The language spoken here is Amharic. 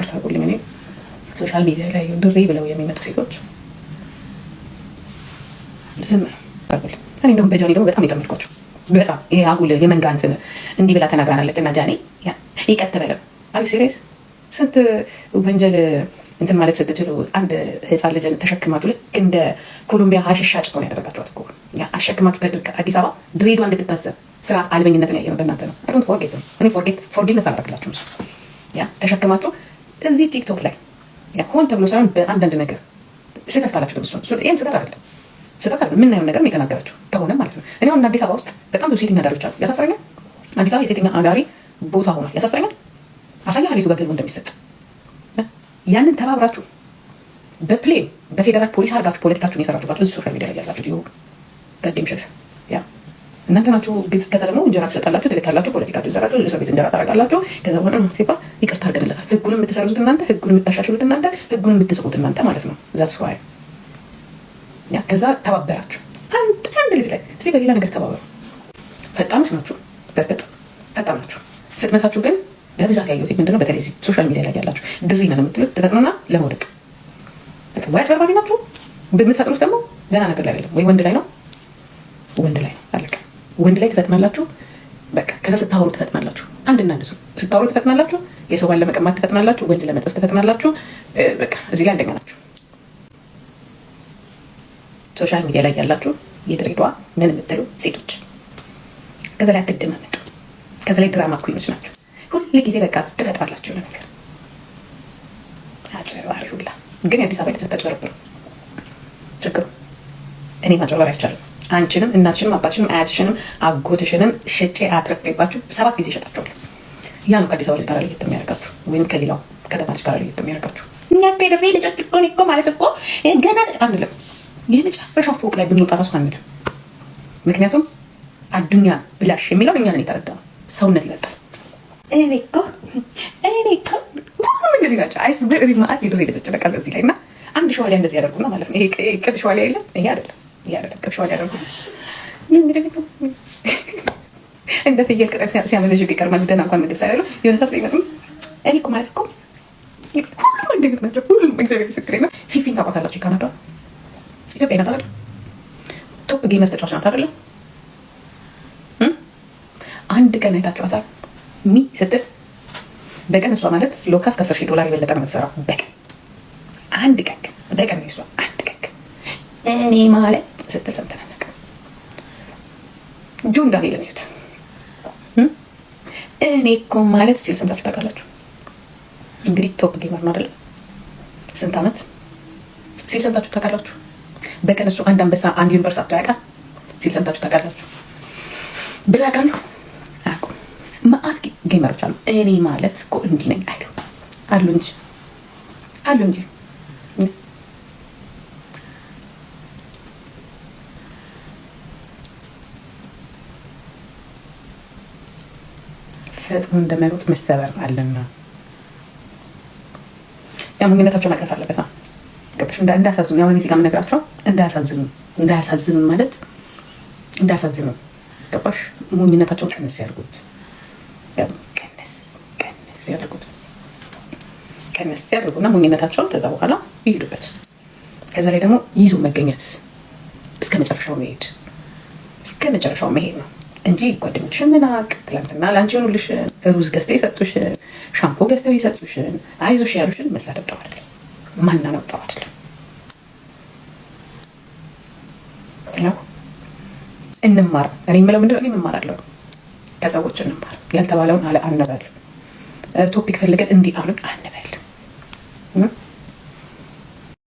ይቅርታ አድርጉልኝ። እኔ ሶሻል ሚዲያ ላይ ድሬ ብለው የሚመጡ ሴቶች ዝም ነው። እኔ እንደውም በጃኒ ደግሞ በጣም የጠመድኳቸው በጣም ይሄ አጉል የመንጋ እንትን እንዲህ ብላ ተናግራናለች እና ጃኒ ይቀጥበለም አሪ ሲሪየስ ስንት ወንጀል እንትን ማለት ስትችሉ አንድ ህፃን ልጅን ተሸክማችሁ ልክ እንደ ኮሎምቢያ ሀሽሽ ሻጭ ነው ያደረጋችኋት እኮ አሸክማችሁ ከአዲስ አበባ ድሬዳዋ እንድትታሰብ ስርዓት አልበኝነትን ያየነው በእናንተ ነው። አይ ዶንት ፎርጌት ነው። እኔ ፎርጊቭነስ አላደርግላችሁም። እሱ ተሸክማችሁ እዚህ ቲክቶክ ላይ ሆን ተብሎ ሳይሆን በአንዳንድ ነገር ስህተት ካላችሁ ደግሞ ይህም ስህተት አይደለም። ስህተት አይደለም። የምናየውን ነገር ነው የተናገራችሁ ከሆነ ማለት ነው። እኔ አሁን አዲስ አበባ ውስጥ በጣም ብዙ ሴተኛ አዳሪዎች አሉ። ያሳስረኛል። አዲስ አበባ የሴተኛ አዳሪ ቦታ ሆኗል። ያሳስረኛል። አሳያ ሀሊቱ ጋር ገልቦ እንደሚሰጥ ያንን ተባብራችሁ በፕሌን በፌደራል ፖሊስ አድርጋችሁ ፖለቲካችሁን የሰራችሁባችሁ እዚህ ሶሻል ሚዲያ ላይ ያላችሁ ይሁን ገዴም ሸክስ እናንተ ናችሁ። ግልጽ ከዛ ደግሞ እንጀራ ትሰጣላችሁ፣ ትልካላችሁ፣ ፖለቲካችሁ ይሰራችሁ፣ ለሰው ቤት እንጀራ ታደርጋላችሁ። ከዛ በኋላ ሲባል ይቅርታ አድርገንለታል። ህጉን የምትሰሩት እናንተ፣ ህጉን የምታሻሽሉት እናንተ፣ ህጉን የምትጽፉት እናንተ ማለት ነው። ዛትስ ዋይ ከዛ ተባበራችሁ አንድ ልጅ ላይ እስቲ በሌላ ነገር ተባበሩ። ፈጣኖች ናችሁ፣ በርግጥ ፈጣን ናችሁ። ፍጥነታችሁ ግን በብዛት ያየሁት ምንድነው? በተለይ ሶሻል ሚዲያ ላይ ያላችሁ ድሪ ነው የምትሉት ትፈጥኑና ለመውደቅ ወይ አጭበርባሪ ናችሁ። በምትፈጥኑት ደግሞ ገና ነገር ላይ አይደለም ወይ ወንድ ላይ ነው አለቀ። ወንድ ላይ ትፈጥናላችሁ። በቃ ከዛ ስታወሩ ትፈጥናላችሁ። አንድና አንድ ሰው ስታወሩ ትፈጥናላችሁ። የሰው ባለ መቀማት ትፈጥናላችሁ። ወንድ ለመጥበስ ትፈጥናላችሁ። በቃ እዚህ ላይ አንደኛ ናችሁ። ሶሻል ሚዲያ ላይ ያላችሁ የድሬዳዋ ነን የምትሉ ሴቶች ከዛ ላይ አትደማመጡ። ከዛ ላይ ድራማ ኩይኖች ናቸው። ሁሉ ጊዜ በቃ ትፈጥራላችሁ ለነገር አጭበርባሪ ሁላ። ግን የአዲስ አበባ ልጅ ተጭበረብሩ ችግሩ እኔ ማጭበርበር አይቻልም። አንቺንም እናትሽንም አባትሽንም አያትሽንም አጎትሽንም ሸጬ አትረፌባችሁ 7 ጊዜ ይሸጣችኋል። ያ ነው ከአዲስ አበባ ልጅ ጋር ለየት የሚያደርጋችሁ ወይም ከሌላው ከተማ ልጅ ጋር ለየት የሚያደርጋችሁ። እኛ ከድሬ ልጆች እኮ ማለት እኮ ገና አንልም። የመጨረሻው ፎቅ ላይ ብንወጣ ራሱ አንልም። ምክንያቱም አዱኛ ብላሽ የሚለው እኛ ነን የተረዳነው። ሰውነት ይበልጣል። እኔ እኮ ሁሉም እንደዚህ ናቸው። አይስበር ማአት የድሬ ልጆች ነቃል እዚህ ላይ እና አንድ ሸዋሊያ እንደዚህ ያደርጉና ማለት ነው። ይሄ ቅብ ሸዋሊያ የለም ይሄ አይደለም ቅብ ሸዋሊያ ያደርጉ እንደ ፍየል ቅጠል ሲያመለዥ ይቀርማል። ደህና እንኳን ምግብ ሳይበሉ የሆነ ሰዓት ላይ ይመጡም። እኔ እኮ ማለት እኮ ሁሉም እንደዚህ ናቸው። ሁሉም እግዚአብሔር ምስክሬ ነው። ፊፊን ታውቋታላችሁ? ካናዳ ኢትዮጵያ ናት አይደል? ቶፕ ጌመር ተጫዋች ናት አይደል? አንድ ቀን አይታችኋታል? ስትል በቀን እሷ ማለት ሎካስ $10,000 የበለጠ ነው የምትሰራው በቀን አንድ ቀን በቀን ነው እሷ አንድ ቀን እኔ ማለት ስትል ሰምተናነቅ ጁን ዳንኤል ነው እኔ እኮ ማለት ሲል ሰምታችሁ ታውቃላችሁ? እንግዲህ ቶፕ ጌመር ነው አይደል? ስንት ዓመት ሲል ሰምታችሁ ታውቃላችሁ? በቀን እሱ አንድ አንበሳ አንድ ዩኒቨርስ አጥቶ ያውቃል ሲል ሰምታችሁ ታውቃላችሁ? ብሎ ያውቃሉ? አያውቁም። ማአት ጌመሮች አሉ። እኔ ማለት እኮ እንዲህ ነኝ አሉ እንጂ ፈጥኖ እንደማይሮጥ መሰበር አለና ያ ሞኝነታቸው መቅረት አለበት። ገብተሽ እንዳያሳዝኑ ያው እዚህ ጋር የምነግራቸው እንዳያሳዝኑ ማለት እንዳያሳዝኑ ገባሽ? ሞኝነታቸውን ቀነስ ያድርጉት። ቀነስ ያድርጉና ሞኝነታቸውን ከዛ በኋላ ይሄዱበት። ከዛ ላይ ደግሞ ይዞ መገኘት እስከ መጨረሻው መሄድ ነው እንጂ ጓደኞችሽን ምናቅ ትላንትና ለአንቺ ሆኑልሽ ሩዝ ገዝተው የሰጡሽን ሻምፖ ገዝተው የሰጡሽን አይዞሽ ያሉሽን መሳደብ ጥሩ አይደለም። ማናነው አይደለም። እንማር። እኔ የምለው ምንድነው? እኔ እማራለሁ ከሰዎች እንማር። ያልተባለውን አለ አንበል። ቶፒክ ፈልገን እንዲህ አሉን አንበል።